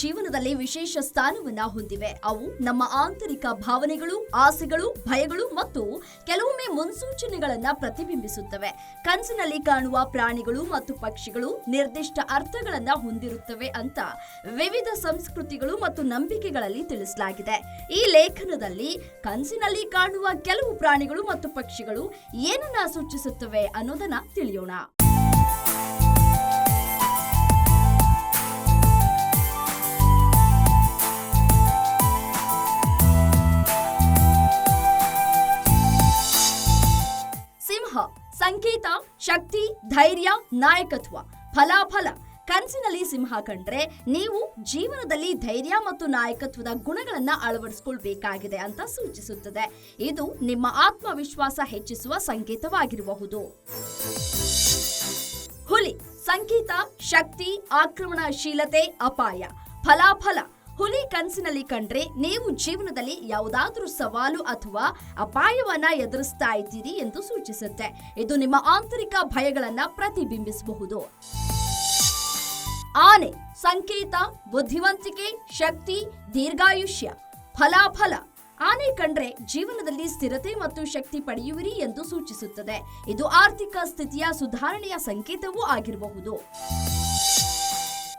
ಜೀವನದಲ್ಲಿ ವಿಶೇಷ ಸ್ಥಾನವನ್ನ ಹೊಂದಿವೆ. ಅವು ನಮ್ಮ ಆಂತರಿಕ ಭಾವನೆಗಳು, ಆಸೆಗಳು, ಭಯಗಳು ಮತ್ತು ಕೆಲವೊಮ್ಮೆ ಮುನ್ಸೂಚನೆಗಳನ್ನ ಪ್ರತಿಬಿಂಬಿಸುತ್ತವೆ. ಕನಸಿನಲ್ಲಿ ಕಾಣುವ ಪ್ರಾಣಿಗಳು ಮತ್ತು ಪಕ್ಷಿಗಳು ನಿರ್ದಿಷ್ಟ ಅರ್ಥಗಳನ್ನ ಹೊಂದಿರುತ್ತವೆ ಅಂತ ವಿವಿಧ ಸಂಸ್ಕೃತಿಗಳು ಮತ್ತು ನಂಬಿಕೆಗಳಲ್ಲಿ ತಿಳಿಸಲಾಗಿದೆ. ಈ ಲೇಖನದಲ್ಲಿ ಕನಸಿನಲ್ಲಿ ಕಾಣುವ ಕೆಲವು ಪ್ರಾಣಿಗಳು ಮತ್ತು ಪಕ್ಷಿಗಳು ಏನನ್ನ ಸೂಚಿಸುತ್ತವೆ ಅನ್ನೋದನ್ನ ತಿಳಿಯೋಣ. ಸಂಕೇತ, ಶಕ್ತಿ, ಧೈರ್ಯ, ನಾಯಕತ್ವ. ಫಲಾಫಲ: ಕನಸಿನಲ್ಲಿ ಸಿಂಹ ಕಂಡ್ರೆ ನೀವು ಜೀವನದಲ್ಲಿ ಧೈರ್ಯ ಮತ್ತು ನಾಯಕತ್ವದ ಗುಣಗಳನ್ನ ಅಳವಡಿಸಿಕೊಳ್ಬೇಕಾಗಿದೆ ಅಂತ ಸೂಚಿಸುತ್ತದೆ. ಇದು ನಿಮ್ಮ ಆತ್ಮವಿಶ್ವಾಸ ಹೆಚ್ಚಿಸುವ ಸಂಕೇತವಾಗಿರಬಹುದು. ಹುಲಿ ಸಂಕೇತ, ಶಕ್ತಿ, ಆಕ್ರಮಣಶೀಲತೆ, ಅಪಾಯ. ಫಲಾಫಲ: ಹುಲಿ ಕನಸಿನಲ್ಲಿ ಕಂಡ್ರೆ ನೀವು ಜೀವನದಲ್ಲಿ ಯಾವುದಾದ್ರೂ ಸವಾಲು ಅಥವಾ ಅಪಾಯವನ್ನ ಎದುರಿಸ್ತಾ ಇದ್ದೀರಿ ಎಂದು ಸೂಚಿಸುತ್ತೆ. ಇದು ನಿಮ್ಮ ಆಂತರಿಕ ಭಯಗಳನ್ನ ಪ್ರತಿಬಿಂಬಿಸಬಹುದು. ಆನೆ ಸಂಕೇತ, ಬುದ್ಧಿವಂತಿಕೆ, ಶಕ್ತಿ, ದೀರ್ಘಾಯುಷ್ಯ. ಫಲಾಫಲ: ಆನೆ ಕಂಡ್ರೆ ಜೀವನದಲ್ಲಿ ಸ್ಥಿರತೆ ಮತ್ತು ಶಕ್ತಿ ಪಡೆಯುವಿರಿ ಎಂದು ಸೂಚಿಸುತ್ತದೆ. ಇದು ಆರ್ಥಿಕ ಸ್ಥಿತಿಯ ಸುಧಾರಣೆಯ ಸಂಕೇತವೂ ಆಗಿರಬಹುದು.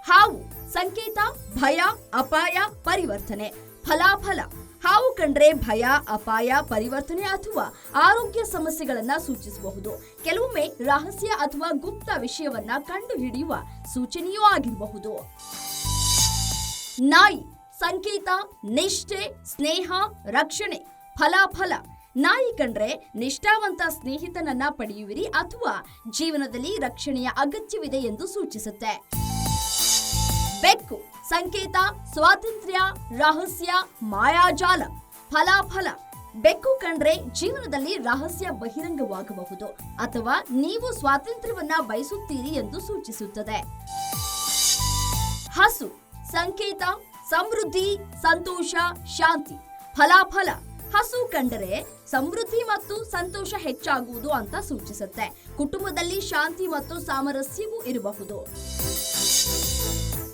ಹಾವು ಸಂಕೇತ, ಭಯ, ಅಪಾಯ, ಪರಿವರ್ತನೆ. ಫಲಾಫಲ: ಹಾವು ಕಂಡ್ರೆ ಭಯ, ಅಪಾಯ, ಪರಿವರ್ತನೆ ಅಥವಾ ಆರೋಗ್ಯ ಸಮಸ್ಯೆಗಳನ್ನ ಸೂಚಿಸಬಹುದು. ಕೆಲವೊಮ್ಮೆ ರಹಸ್ಯ ಅಥವಾ ಗುಪ್ತ ವಿಷಯವನ್ನ ಕಂಡುಹಿಡಿಯುವ ಸೂಚನೆಯೂ ಆಗಿರಬಹುದು. ನಾಯಿ ಸಂಕೇತ, ನಿಷ್ಠೆ, ಸ್ನೇಹ, ರಕ್ಷಣೆ. ಫಲಾಫಲ: ನಾಯಿ ಕಂಡ್ರೆ ನಿಷ್ಠಾವಂತ ಸ್ನೇಹಿತನನ್ನ ಪಡೆಯುವಿರಿ ಅಥವಾ ಜೀವನದಲ್ಲಿ ರಕ್ಷಣೆಯ ಅಗತ್ಯವಿದೆ ಎಂದು ಸೂಚಿಸುತ್ತೆ. ಬೆಕ್ಕು ಸಂಕೇತ, ಸ್ವಾತಂತ್ರ್ಯ, ರಹಸ್ಯ, ಮಾಯಾಜಾಲ. ಫಲಾಫಲ: ಬೆಕ್ಕು ಕಂಡ್ರೆ ಜೀವನದಲ್ಲಿ ರಹಸ್ಯ ಬಹಿರಂಗವಾಗಬಹುದು ಅಥವಾ ನೀವು ಸ್ವಾತಂತ್ರ್ಯವನ್ನ ಬಯಸುತ್ತೀರಿ ಎಂದು ಸೂಚಿಸುತ್ತದೆ. ಹಸು ಸಂಕೇತ, ಸಮೃದ್ಧಿ, ಸಂತೋಷ, ಶಾಂತಿ. ಫಲಾಫಲ: ಹಸು ಕಂಡರೆ ಸಮೃದ್ಧಿ ಮತ್ತು ಸಂತೋಷ ಹೆಚ್ಚಾಗುವುದು ಅಂತ ಸೂಚಿಸುತ್ತೆ. ಕುಟುಂಬದಲ್ಲಿ ಶಾಂತಿ ಮತ್ತು ಸಾಮರಸ್ಯವೂ ಇರಬಹುದು.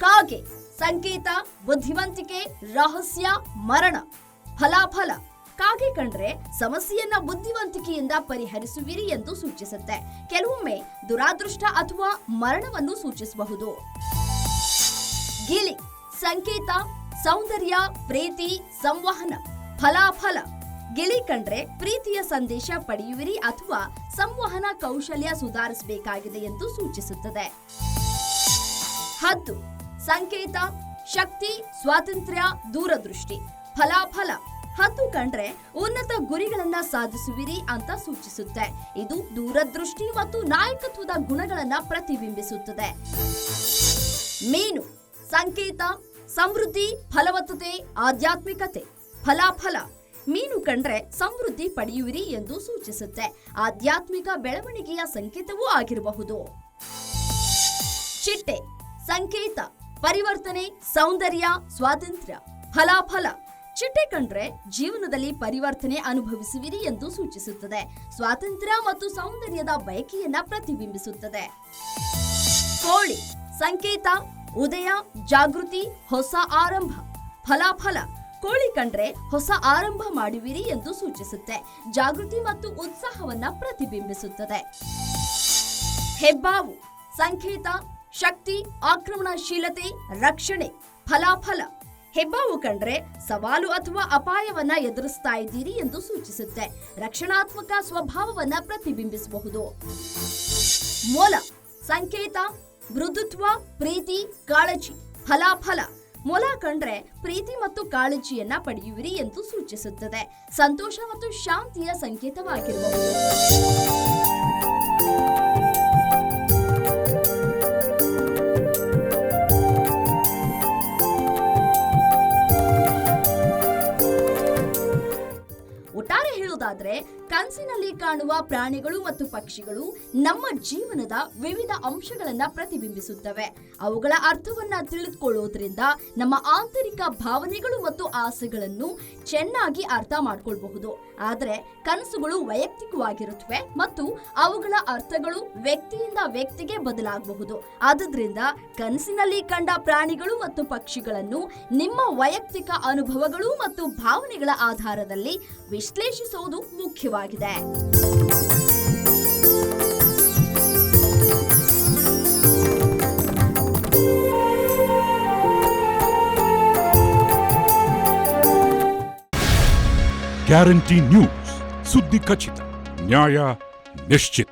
ಕಾಗೆ ಸಂಕೇತ, ಬುದ್ಧಿವಂತಿಕೆ, ರಹಸ್ಯ, ಮರಣ. ಫಲಾಫಲ: ಕಾಗೆ ಕಂಡ್ರೆ ಸಮಸ್ಯೆಯನ್ನ ಬುದ್ಧಿವಂತಿಕೆಯಿಂದ ಪರಿಹರಿಸುವಿರಿ ಎಂದು ಸೂಚಿಸುತ್ತೆ. ಕೆಲವೊಮ್ಮೆ ದುರಾದೃಷ್ಟ ಅಥವಾ ಮರಣವನ್ನು ಸೂಚಿಸಬಹುದು. ಗಿಳಿ ಸಂಕೇತ, ಸೌಂದರ್ಯ, ಪ್ರೀತಿ, ಸಂವಹನ. ಫಲಾಫಲ: ಗಿಳಿ ಕಂಡ್ರೆ ಪ್ರೀತಿಯ ಸಂದೇಶ ಪಡೆಯುವಿರಿ ಅಥವಾ ಸಂವಹನ ಕೌಶಲ್ಯ ಸುಧಾರಿಸಬೇಕಾಗಿದೆ ಎಂದು ಸೂಚಿಸುತ್ತದೆ. ಹದ್ದು ಸಂಕೇತ, ಶಕ್ತಿ, ಸ್ವಾತಂತ್ರ್ಯ, ದೂರದೃಷ್ಟಿ. ಫಲಾಫಲ: ಹದ್ದು ಕಂಡ್ರೆ ಉನ್ನತ ಗುರಿಗಳನ್ನ ಸಾಧಿಸುವಿರಿ ಅಂತ ಸೂಚಿಸುತ್ತೆ. ಇದು ದೂರದೃಷ್ಟಿ ಮತ್ತು ನಾಯಕತ್ವದ ಗುಣಗಳನ್ನ ಪ್ರತಿಬಿಂಬಿಸುತ್ತದೆ. ಮೀನು ಸಂಕೇತ, ಸಮೃದ್ಧಿ, ಫಲವತ್ತತೆ, ಆಧ್ಯಾತ್ಮಿಕತೆ. ಫಲಾಫಲ: ಮೀನು ಕಂಡ್ರೆ ಸಮೃದ್ಧಿ ಪಡೆಯುವಿರಿ ಎಂದು ಸೂಚಿಸುತ್ತೆ. ಆಧ್ಯಾತ್ಮಿಕ ಬೆಳವಣಿಗೆಯ ಸಂಕೇತವೂ ಆಗಿರಬಹುದು. ಚಿಟ್ಟೆ ಸಂಕೇತ, ಪರಿವರ್ತನೆ, ಸೌಂದರ್ಯ, ಸ್ವಾತಂತ್ರ್ಯ. ಫಲಾಫಲ: ಚಿಟ್ಟೆ ಕಂಡ್ರೆ ಜೀವನದಲ್ಲಿ ಪರಿವರ್ತನೆ ಅನುಭವಿಸುವಿರಿ ಎಂದು ಸೂಚಿಸುತ್ತದೆ. ಸ್ವಾತಂತ್ರ್ಯ ಮತ್ತು ಸೌಂದರ್ಯದ ಬಯಕೆಯನ್ನ ಪ್ರತಿಬಿಂಬಿಸುತ್ತದೆ. ಕೋಳಿ ಸಂಕೇತ, ಉದಯ, ಜಾಗೃತಿ, ಹೊಸ ಆರಂಭ. ಫಲಾಫಲ: ಕೋಳಿ ಕಂಡ್ರೆ ಹೊಸ ಆರಂಭ ಮಾಡುವಿರಿ ಎಂದು ಸೂಚಿಸುತ್ತೆ. ಜಾಗೃತಿ ಮತ್ತು ಉತ್ಸಾಹವನ್ನ ಪ್ರತಿಬಿಂಬಿಸುತ್ತದೆ. ಹೆಬ್ಬಾವು ಸಂಕೇತ, ಶಕ್ತಿ, ಆಕ್ರಮಣಶೀಲತೆ, ರಕ್ಷಣೆ. ಫಲಾಫಲ: ಹೆಬ್ಬಾವು ಕಂಡ್ರೆ ಸವಾಲು ಅಥವಾ ಅಪಾಯವನ್ನ ಎದುರಿಸ್ತಾ ಇದ್ದೀರಿ ಎಂದು ಸೂಚಿಸುತ್ತೆ. ರಕ್ಷಣಾತ್ಮಕ ಸ್ವಭಾವವನ್ನ ಪ್ರತಿಬಿಂಬಿಸಬಹುದು. ಮೊಲ ಸಂಕೇತ, ಮೃದುತ್ವ, ಪ್ರೀತಿ, ಕಾಳಜಿ. ಫಲಾಫಲ: ಮೊಲ ಕಂಡ್ರೆ ಪ್ರೀತಿ ಮತ್ತು ಕಾಳಜಿಯನ್ನ ಪಡೆಯುವಿರಿ ಎಂದು ಸೂಚಿಸುತ್ತದೆ. ಸಂತೋಷ ಮತ್ತು ಶಾಂತಿಯ ಸಂಕೇತವಾಗಿರಬಹುದು. ಒಟ್ಟಾರೆ ಹೇಳುವುದಾದ್ರೆ ಕನಸಿನಲ್ಲಿ ಕಾಣುವ ಪ್ರಾಣಿಗಳು ಮತ್ತು ಪಕ್ಷಿಗಳು ನಮ್ಮ ಜೀವನದ ವಿವಿಧ ಅಂಶಗಳನ್ನ ಪ್ರತಿಬಿಂಬಿಸುತ್ತವೆ. ಅವುಗಳ ಅರ್ಥವನ್ನ ತಿಳಿದುಕೊಳ್ಳೋದ್ರಿಂದ ನಮ್ಮ ಆಂತರಿಕ ಭಾವನೆಗಳು ಮತ್ತು ಆಸೆಗಳನ್ನು ಚೆನ್ನಾಗಿ ಅರ್ಥ ಮಾಡ್ಕೊಳ್ಬಹುದು. ಆದ್ರೆ ಕನಸುಗಳು ವೈಯಕ್ತಿಕವಾಗಿರುತ್ತವೆ ಮತ್ತು ಅವುಗಳ ಅರ್ಥಗಳು ವ್ಯಕ್ತಿಯಿಂದ ವ್ಯಕ್ತಿಗೆ ಬದಲಾಗಬಹುದು. ಆದುದರಿಂದ ಕನಸಿನಲ್ಲಿ ಕಂಡ ಪ್ರಾಣಿಗಳು ಮತ್ತು ಪಕ್ಷಿಗಳನ್ನು ನಿಮ್ಮ ವೈಯಕ್ತಿಕ ಅನುಭವಗಳು ಮತ್ತು ಭಾವನೆಗಳ ಆಧಾರದಲ್ಲಿ ವಿಶ್ಲೇಷಿಸುವುದು ಮುಖ್ಯವಾಗಿದೆ. ಗ್ಯಾರಂಟಿ ನ್ಯೂಸ್, ಸುದ್ದಿ ಖಚಿತ, ನ್ಯಾಯ ನಿಶ್ಚಿತ.